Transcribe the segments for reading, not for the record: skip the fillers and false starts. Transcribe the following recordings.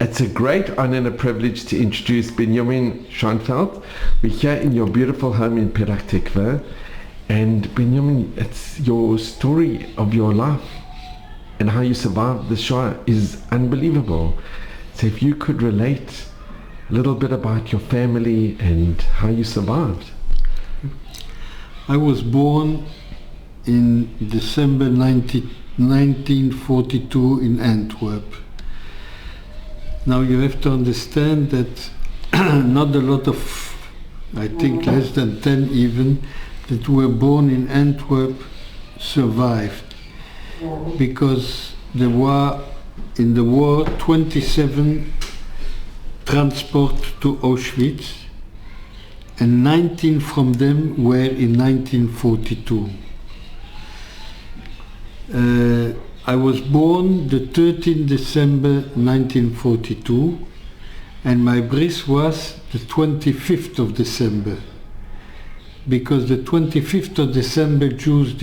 It's a great honor and a privilege to introduce Binyomin Schonfeld. We're here in your beautiful home in Petah Tikva. And Binyomin, it's your story of your life and how you survived the Shoah is unbelievable. So if you could relate a little bit about your family and how you survived. I was born in December 1942 in Antwep. Now you have to understand that not a lot of, I think less than 10 even, that were born in Antwerp survived, because there were in the war 27 transport to Auschwitz, and 19 from them were in 1942. I was born the 13th December 1942, and my bris was the 25th of December, because the 25th of December Jews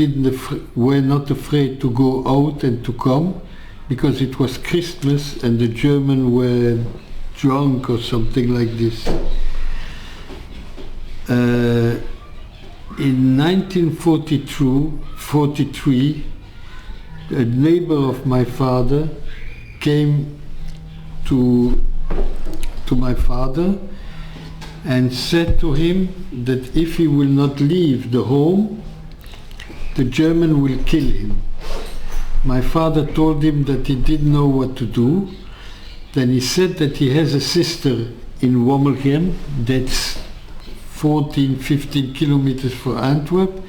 were not afraid to go out and to come, because it was Christmas and the Germans were drunk or something like this. In 1943, a neighbor of my father came to my father and said to him that if he will not leave the home, the German will kill him. My father told him that he didn't know what to do. Then he said that he has a sister in Wommelgem, that's 14-15 kilometers from Antwerp,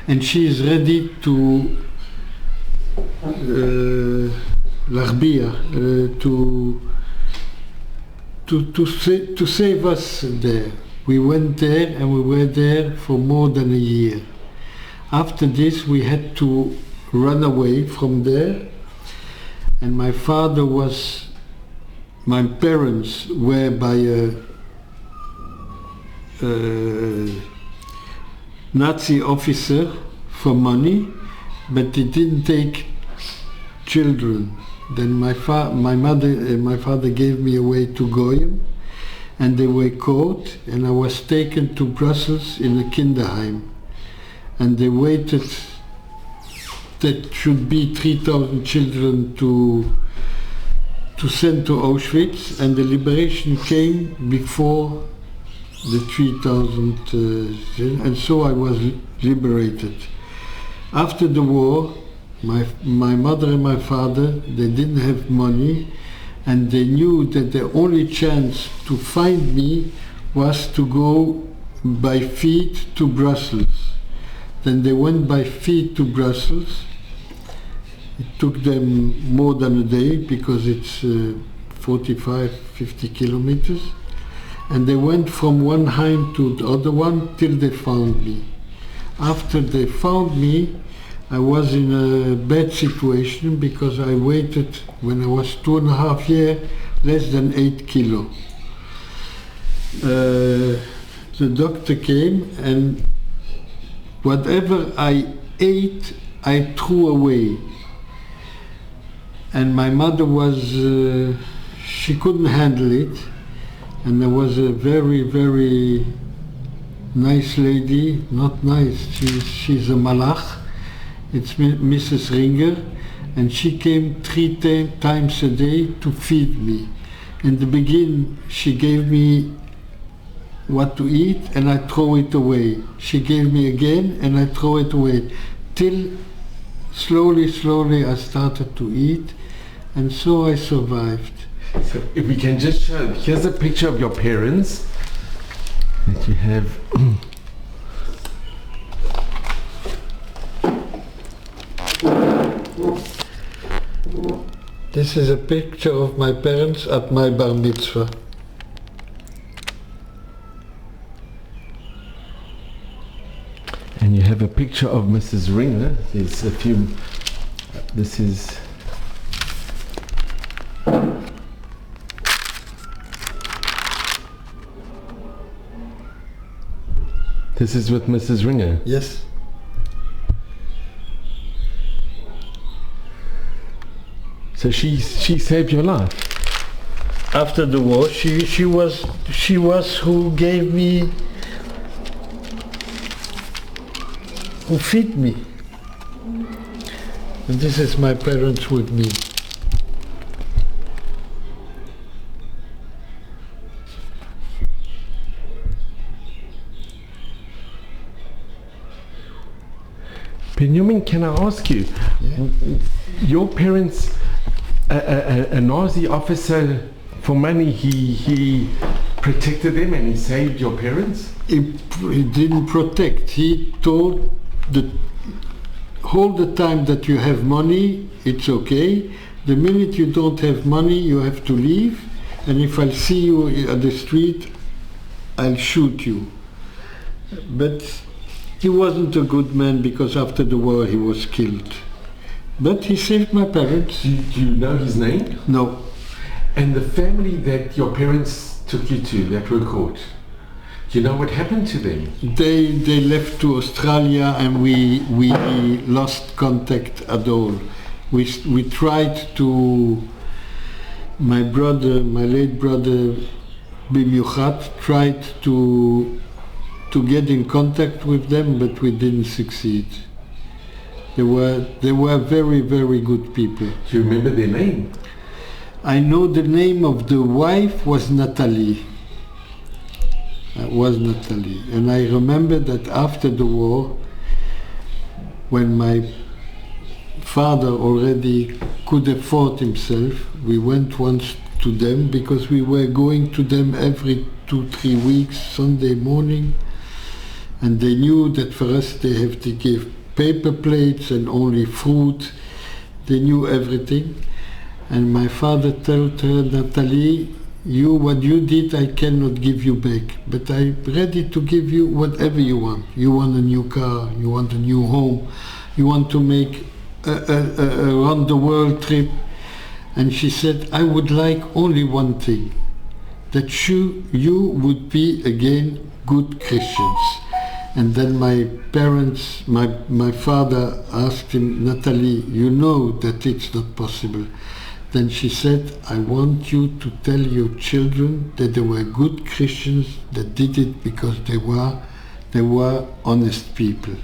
and she is ready to to save us there. We went there and we were there for more than a year. After this we had to run away from there, and my parents were by a Nazi officer for money, but they didn't take children. Then my mother and my father gave me away to Goyim, and they were caught, and I was taken to Brussels in a kinderheim, and they waited. That should be 3,000 children to send to Auschwitz, and the liberation came before the 3,000, and so I was liberated. After the war, my mother and my father, they didn't have money, and they knew that the only chance to find me was to go by feet to Brussels. Then they went by feet to Brussels. It took them more than a day because it's 45-50 kilometers. And they went from one heim to the other one till they found me. After they found me, I was in a bad situation because I waited, when I was 2.5 years, less than 8 kilo. The doctor came, and whatever I ate, I threw away. And my mother she couldn't handle it. And there was a very, very nice lady, not nice, she's a malach. It's Mrs. Ringer, and she came 3 times a day to feed me. In the beginning, she gave me what to eat, and I throw it away. She gave me again, and I throw it away. Till slowly I started to eat, and so I survived. So if we can just show, here's a picture of your parents that you have. This is a picture of my parents at my bar mitzvah. And you have a picture of Mrs. Ringer. There's a few, this is, with Mrs. Ringer. Yes. So she saved your life. after the war, she was who gave me, who feed me. And this is my parents with me. Binyomin, can I ask you, your parents, a Nazi officer, for money, he protected them and he saved your parents? He didn't protect. He told all the time that you have money, it's okay. The minute you don't have money, you have to leave. And if I see you at the street, I'll shoot you. But he wasn't a good man because after the war he was killed. But he saved my parents. Do you know his name? No. And the family that your parents took you to, that were caught, do you know what happened to them? They left to Australia and we lost contact at all. We tried to, my late brother Binyomin tried to get in contact with them, but we didn't succeed. They were very, very good people. Do you remember their name? I know the name of the wife was Natalie. And I remember that after the war, when my father already could afford himself, we went once to them because we were going to them every 2-3 weeks, Sunday morning, and they knew that for us they have to give paper plates and only fruit. They knew everything. And my father told her, Natalie, what you did I cannot give you back, but I'm ready to give you whatever you want. You want a new car, you want a new home, you want to make a round the world trip. And she said, I would like only one thing, that you would be again good Christians. And then my parents, my father asked him, Natalie, you know that it's not possible. Then she said, I want you to tell your children that they were good Christians that did it because they were honest people.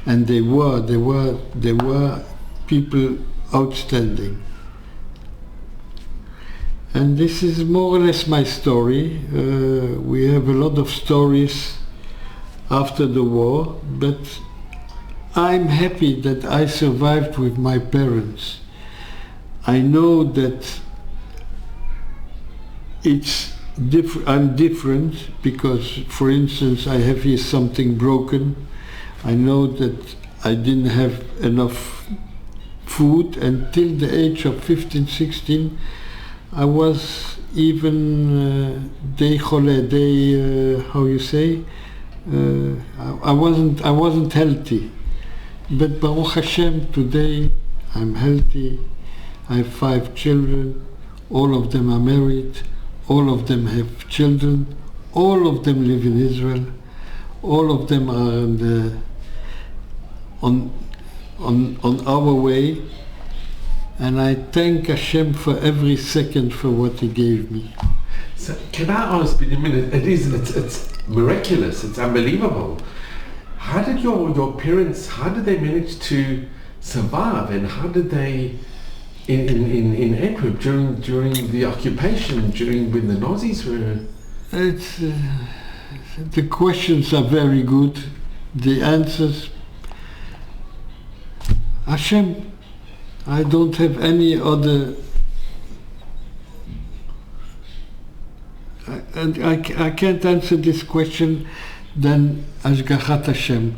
And they were people outstanding. And this is more or less my story. We have a lot of stories after the war, but I'm happy that I survived with my parents. I know that I'm different because, for instance, I have here something broken. I know that I didn't have enough food until the age of 15, 16. I was even how you say? I wasn't healthy. But Baruch Hashem, today I'm healthy. I have 5 children, all of them are married, all of them have children, all of them live in Israel, all of them are on our way, and I thank Hashem for every second for what He gave me. So can I ask, Binyomin, it's miraculous, it's unbelievable. How did your parents, how did they manage to survive, and how did they in Antwep during the occupation, when the Nazis were? The questions are very good. The answers, Hashem. I don't have any other. And I can't answer this question than Ashgachat Hashem.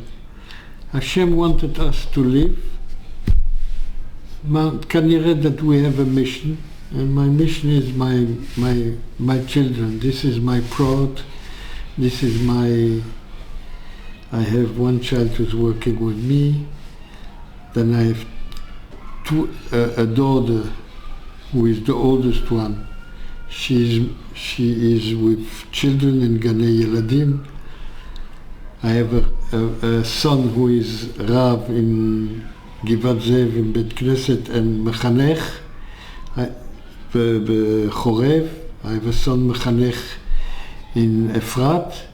Hashem wanted us to live. Kanireh that we have a mission, and my mission is my children. This is my prod. This is I have one child who's working with me. Then I have a daughter who is the oldest one. She is with children in Ganei Yeladim. I have a son who is Rav in Givat Zev in Bet Knesset and Mechanech, B'Chorev. I have a son mechanech in Efrat,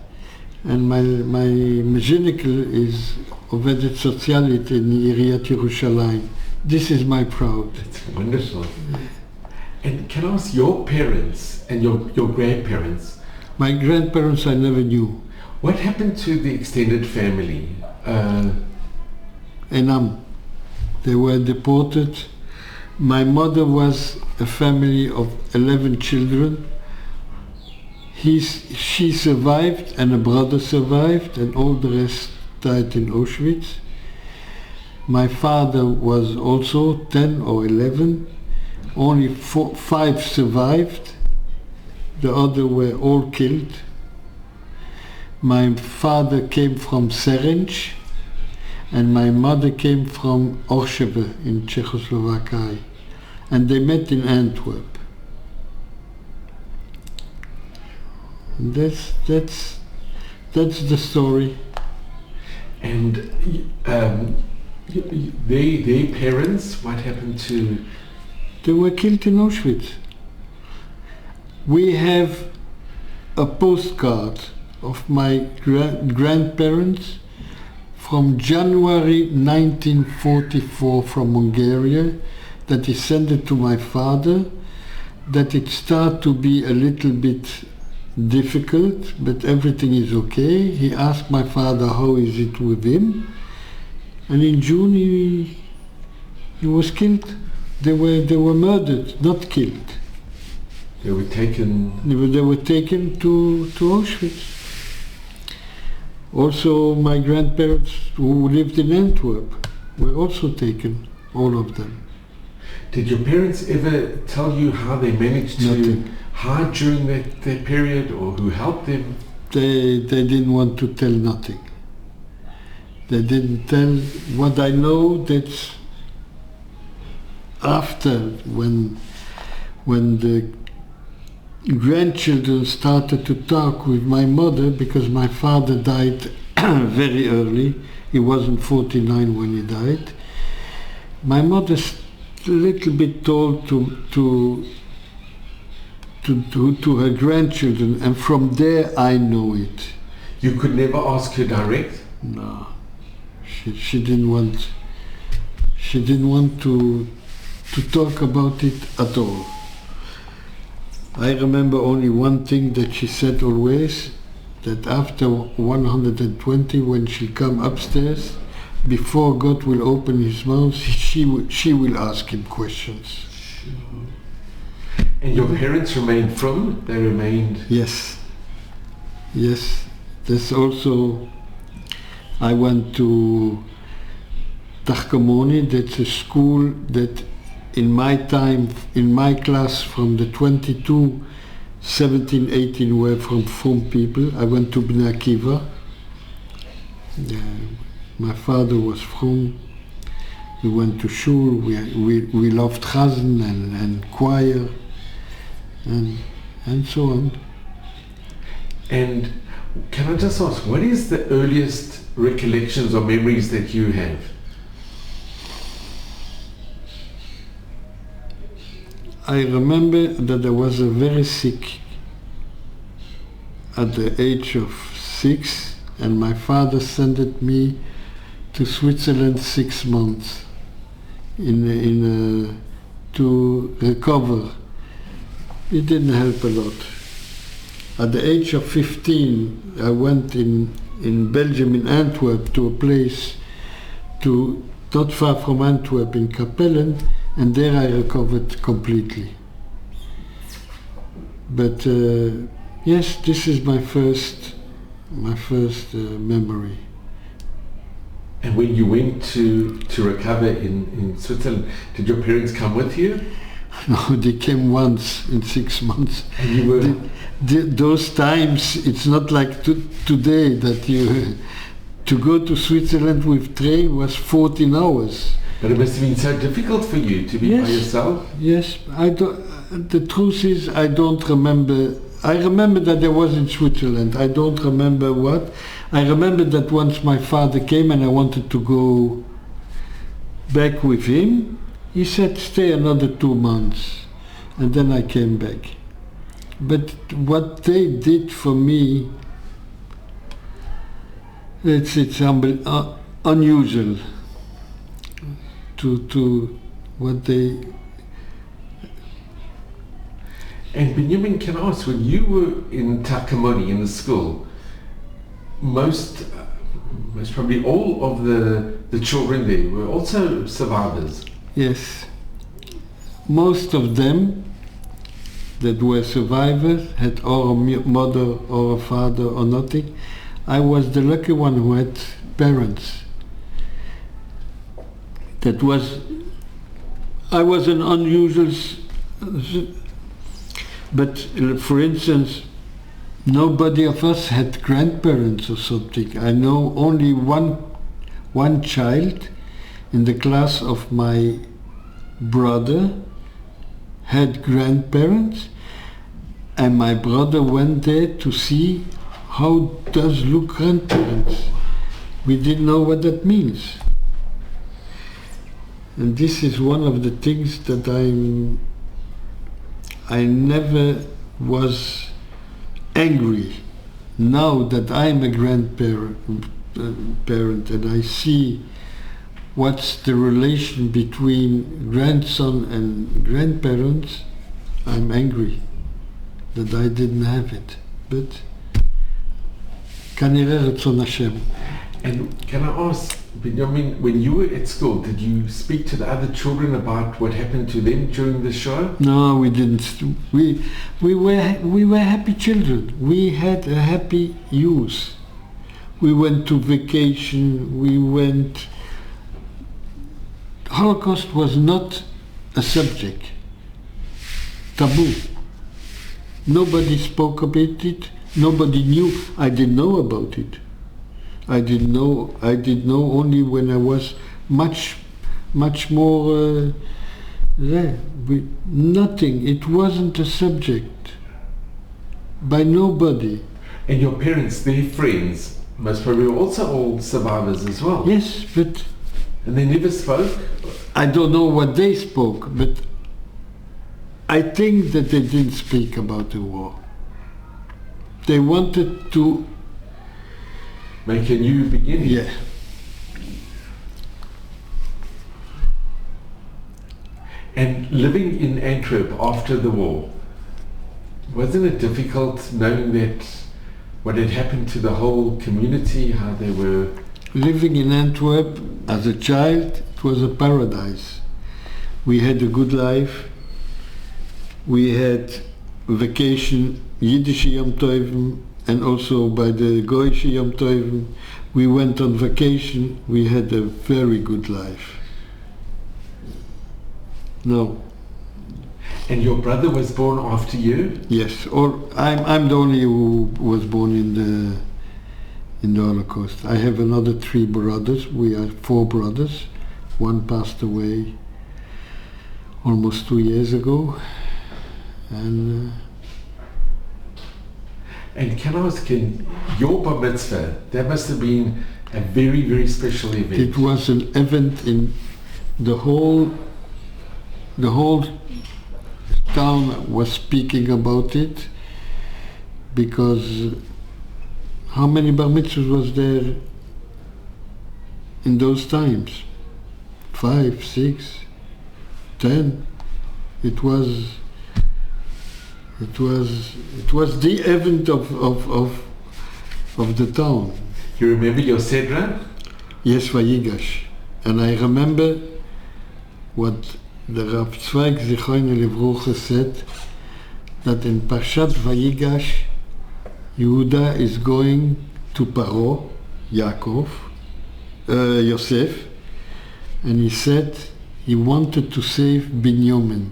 and my mechanical is עובדת סוציאלית in עיריית ירושלים. This is my proud. It's wonderful. And can I ask your parents and your grandparents? My grandparents I never knew. What happened to the extended family? Enam. They were deported. My mother was a family of 11 children. She survived and a brother survived, and all the rest died in Auschwitz. My father was also 10 or 11. Only 5 survived. The other were all killed. My father came from Serenj, and my mother came from Orsheve in Czechoslovakia, and they met in Antwep. And that's the story. And their parents, what happened to? They were killed in Auschwitz. We have a postcard of my grandparents from January 1944 from Hungary that he sent it to my father, that it started to be a little bit difficult, but everything is okay. He asked my father how is it with him, and in June he was killed. They were murdered, not killed. They were taken. They were taken to Auschwitz. Also, my grandparents who lived in Antwerp were also taken, all of them. Did your parents ever tell you how they managed to hide during that period, or who helped them? They didn't want to tell nothing. They didn't tell. What I know, that after, when the grandchildren started to talk with my mother, because my father died very early. He wasn't 49 when he died. My mother a little bit told to her grandchildren, and from there I know it. You could never ask her direct? No, she didn't want. She didn't want to talk about it at all. I remember only one thing that she said always, that after 120, when she come upstairs, before God will open his mouth, she will ask him questions. And your parents remained from? They remained? Yes. Yes. There's also, I went to Tarkamoni, that's a school that in my time, in my class, from the 22, 17, 18 were from Frum people. I went to Bnei Akiva. My father was Frum. We went to shul. We loved chazan and choir and so on. And can I just ask, what is the earliest recollections or memories that you have? I remember that I was very sick at the age of 6, and my father sent me to Switzerland 6 months to recover. It didn't help a lot. At the age of 15, I went in Belgium, in Antwerp, to a place not far from Antwerp, in Capellen, and there I recovered completely. But yes, this is my first memory. And when you went to recover in Switzerland, did your parents come with you? No, they came once in 6 months. And you were... Those times, it's not like today that to go to Switzerland with train was 14 hours. But it must have been so difficult for you to be by yourself. Yes, the truth is I don't remember. I remember that I was in Switzerland. I don't remember what. I remember that once my father came and I wanted to go back with him. He said, stay another 2 months. And then I came back. but what they did for me, it's unusual to what they. And Binyomin, can I ask, when you were in Takamori in the school, most probably all of the children there were also survivors. Yes. Most of them that were survivors had or a mother or a father or nothing. I was the lucky one who had parents. I was an unusual, but for instance, nobody of us had grandparents or something. I know only one child in the class of my brother had grandparents, and my brother went there to see how does look grandparents. We didn't know what that means. And this is one of the things that I never was angry. Now that I'm a grandparent and I see what's the relation between grandson and grandparents, I'm angry that I didn't have it. But kanireh ratzon Hashem. And can I ask, Binyomin, when you were at school, did you speak to the other children about what happened to them during the show? No, we didn't. We were happy children. We had a happy youth. We went to vacation. Holocaust was not a subject. Taboo. Nobody spoke about it. Nobody knew. I didn't know about it. I didn't know only when I was much more there. Nothing. It wasn't a subject by nobody. And your parents, their friends, most probably were also all survivors as well. Yes, but... And they never spoke? I don't know what they spoke, but I think that they didn't speak about the war. They wanted to... make a new beginning? Yeah. And living in Antwerp after the war, wasn't it difficult knowing that what had happened to the whole community, how they were... Living in Antwerp as a child, it was a paradise. We had a good life. We had vacation, Yiddish Yom Tovim, and also by the Goyish Yom Tovim. We went on vacation. We had a very good life. No. And your brother was born after you? Yes, or I'm the only who was born in the Holocaust. I have another 3 brothers. We are 4 brothers. One passed away almost 2 years ago. And can I ask, your bar mitzvah, that must have been a very, very special event. It was an event in the whole town was speaking about it, because how many bar mitzvahs was there in those times? 5, 6, 10. It was the event of the town. You remember your Sedra? Yes, Vayigash. And I remember what the Rav Zweig Zichrono Livrucha said, that in Parshat Vayigash, Yehuda is going to Paro, Yosef, and he said he wanted to save Binyomin.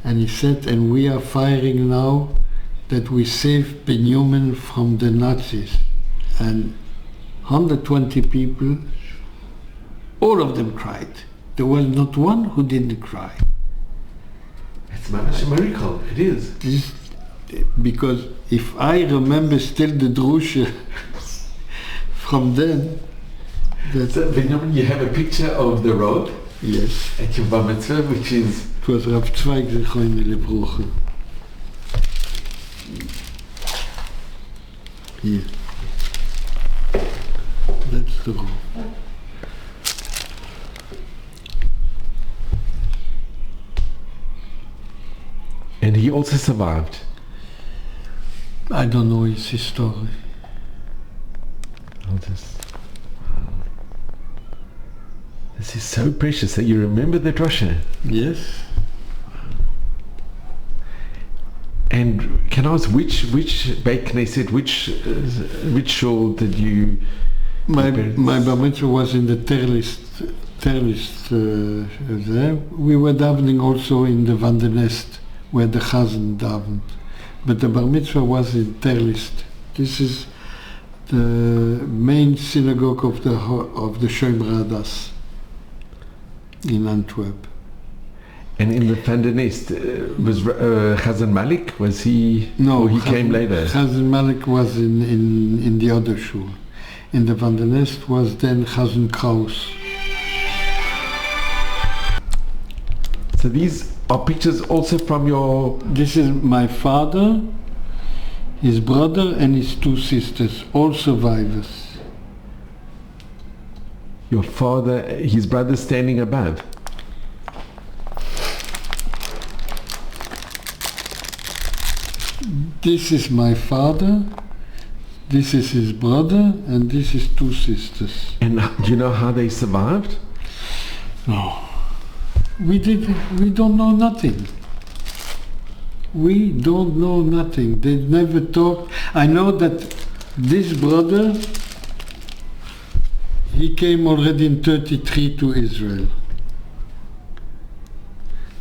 And he said, and we are firing now that we save Binyomin from the Nazis. And 120 people, all of them cried. There was not one who didn't cry. It's a miracle, it is. Because if I remember still the drusha from then... So, Binyomin, you have a picture of the road? Yes. At your bar mitzvah, which is... It was Rav Zweig Zichrono Livrucha. Here. That's the room. And he also survived. I don't know his story. This is so precious that you remember the drosha. Yes. And can I ask which Beit Knesset, which shul did you? My bar mitzvah was in the Terlist there. We were davening also in the Van der Nest, where the Chazan davened. But the bar mitzvah was in Terlist. This is the main synagogue of the Shomer Hadas in Antwep. And in the Van der Nest, was Chazan Malik? Was he? No, or he came later. Chazan Malik was in the other shul. In the Van der Nest was then Chazan Kraus. So these are pictures also from your... This is my father, his brother and his two sisters, all survivors. Your father, his brother standing above. This is my father, this is his brother, and this is two sisters. And do you know how they survived? No. We don't know nothing. We don't know nothing. They never talked. I know that this brother, he came already in 1933 to Israel.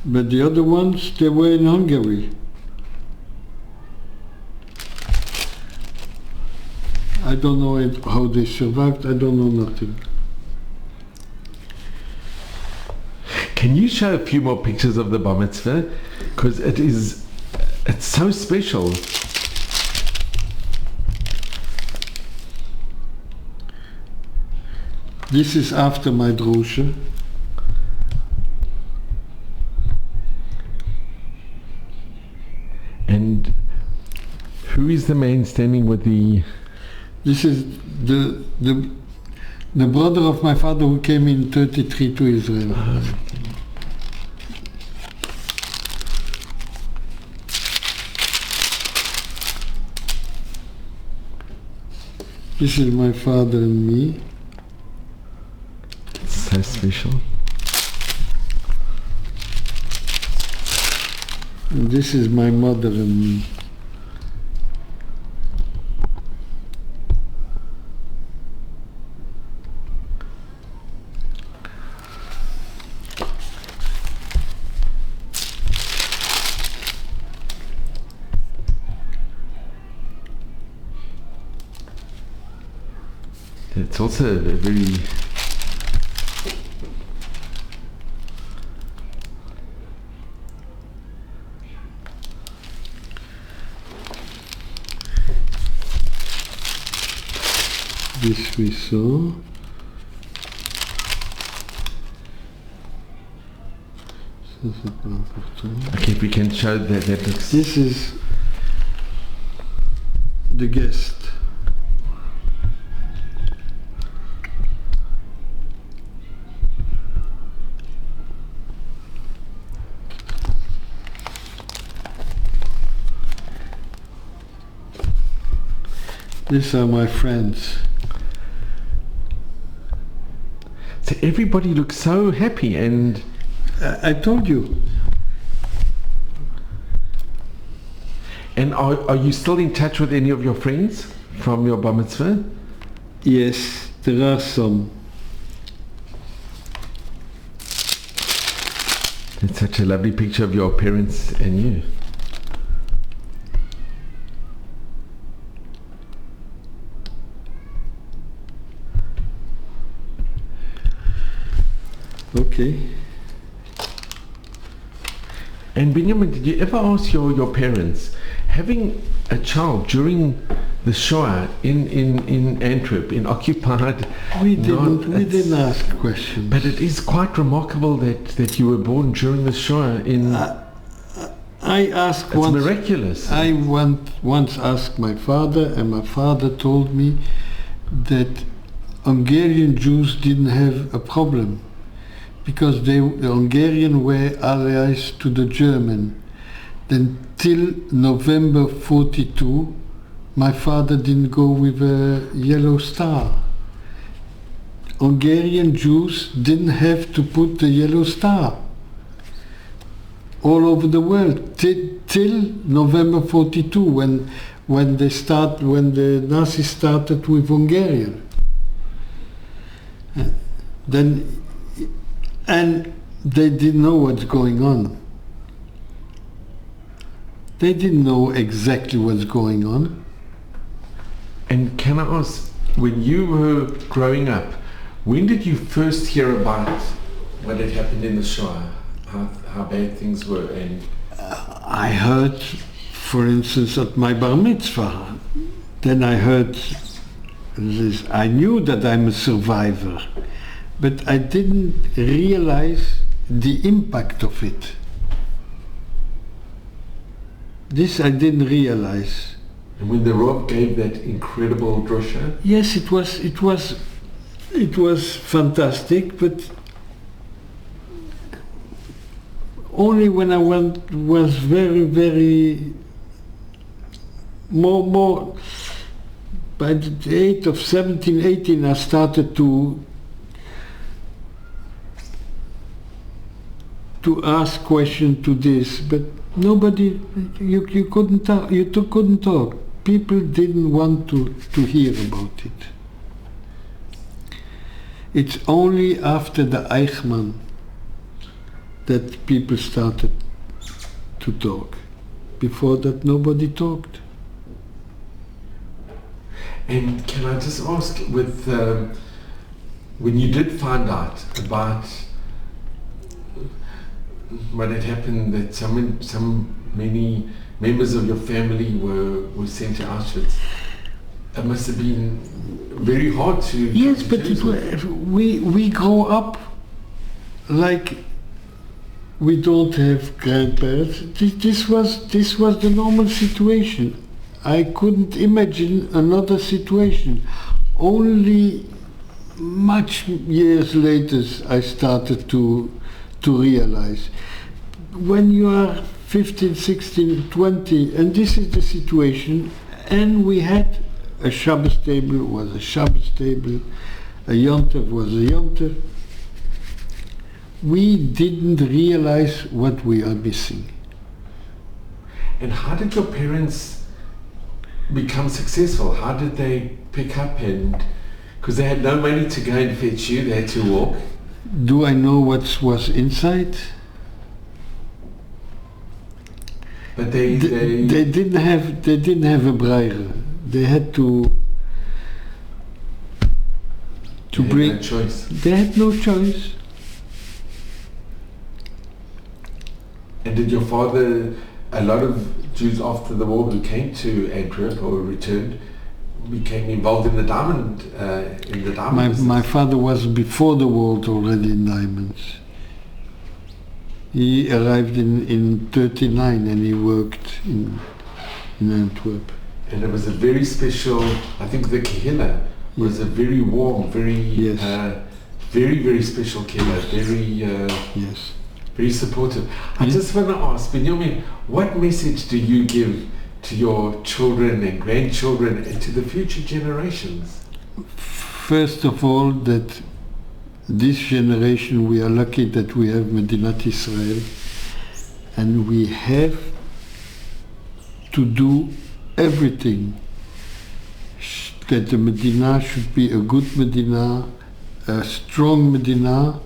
But the other ones, they were in Hungary. I don't know how they survived. I don't know nothing. Can you show a few more pictures of the bar mitzvah? Because it's so special. This is after my drosha. And who is the man standing with the... This is the brother of my father who came in 1933 to Israel. This is my father and me. It's so special. And this is my mother and me. It's also a very... This we saw. Okay, if we can show that looks... This is the guest. These are my friends. So everybody looks so happy, and I told you. And are you still in touch with any of your friends from your bar mitzvah? Yes, there are some. It's such a lovely picture of your parents and you. Okay. And Binyomin, did you ever ask your parents, having a child during the Shoah in Antwerp, in occupied... We didn't ask questions. But it is quite remarkable that you were born during the Shoah in... I asked It's once. miraculous. I once asked my father, and my father told me that Hungarian Jews didn't have a problem because the Hungarian were allies to the German. Then till November 42, my father didn't go with a yellow star. Hungarian Jews didn't have to put the yellow star all over the world till November 42 when the Nazis started with Hungarian. And they didn't know what's going on. They didn't know exactly what's going on. And can I ask, when you were growing up, when did you first hear about what had happened in the Shoah? How bad things were? And I heard, for instance, at my bar mitzvah. Then I heard this. I knew that I'm a survivor, but I didn't realize the impact of it. This I didn't realize. And when the Rav gave that incredible drosha? Yes, it was fantastic, but only when I was very more by the age of 17, 18 I started to ask questions to this, but nobody, you couldn't talk, couldn't talk. People didn't want to hear about it. It's only after the Eichmann that people started to talk. Before that, nobody talked. And can I just ask, with when you did find out about what had happened, that many members of your family were sent to Auschwitz, it must have been very hard to... Yes, but we grow up like we don't have grandparents. This was the normal situation. I couldn't imagine another situation. Only much years later I started to realize. When you are 15, 16, 20, and this is the situation, and we had a Shabbos table was a Shabbos table, a Yontif was a Yontif, we didn't realize what we are missing. And how did your parents become successful? How did they pick up? And because they had no money to go and fetch you, they had to walk. Do I know what was inside? But they didn't have a braille. They had to bring. Had no choice. They had no choice. And did your father, a lot of Jews after the war who came to Antwerp or returned, became involved in the diamond business? My father was before the war already in diamonds. He arrived in 39 and he worked in Antwerp. And it was a very special, I think the kehillah was a very warm, very, very special kehillah, very supportive. I just want to ask, Binyomin, what message do you give to your children and grandchildren and to the future generations? First of all, that this generation, we are lucky that we have Medinat Israel, and we have to do everything that the Medina should be a good Medina, a strong Medina,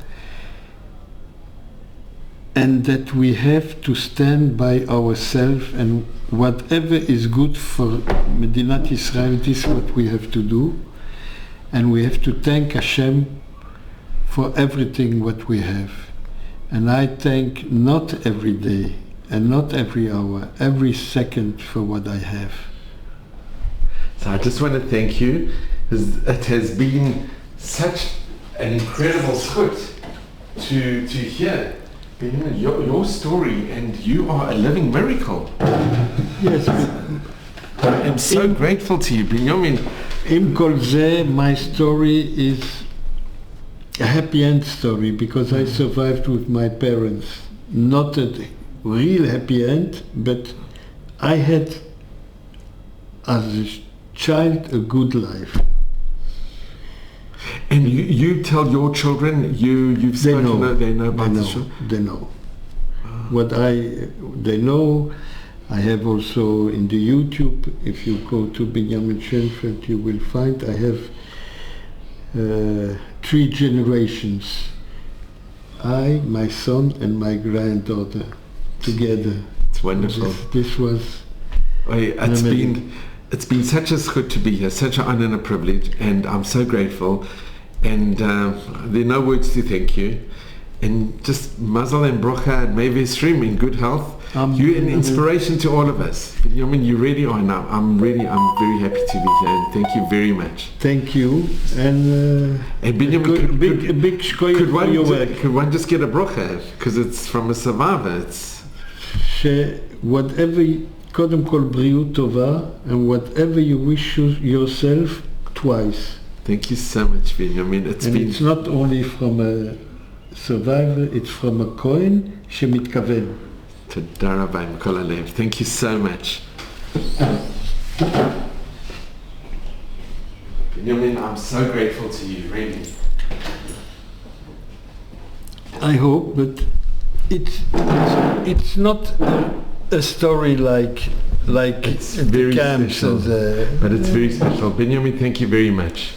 and that we have to stand by ourselves, and whatever is good for Medinat Israel, this is what we have to do, and we have to thank Hashem for everything what we have. And I thank not every day and not every hour, every second for what I have. So I just want to thank you. It has been such an incredible scoot to hear Binyomin, your story, and you are a living miracle. Yes. I am so grateful to you, Binyomin. In כל זה, my story is a happy end story because I survived with my parents. Not a real happy end, but I had, as a child, a good life. And you tell your children, you've They spoken, know. they know about the show? They know. They know. I have also in the YouTube, if you go to Binyomin Schonfeld, you will find I have 3 generations. I, my son, and my granddaughter together. It's wonderful. This was. It's been such a zchut to be here, such an honor and a privilege, and I'm so grateful. And there are no words to thank you. And just mazel and brocha and maybe stream in good health. You're an inspiration to all of us. Binyomin, you really are now. I'm very happy to be here, and thank you very much. Thank you, and Binyomin, big shkoyach for your work. Could one just get a brocha because it's from a survivor? It's whatever, קודם כל בריאות טובה, and whatever you wish yourself twice. Thank you so much, Binyomin. It's not only from a survivor, it's from a Kohen שמתכוון. תודה רבה עם כל הלב. Thank you so much. Binyomin, I'm so grateful to you, really. I hope, but it's not a story like It's the very camps special, and but it's very special. Binyomin, thank you very much.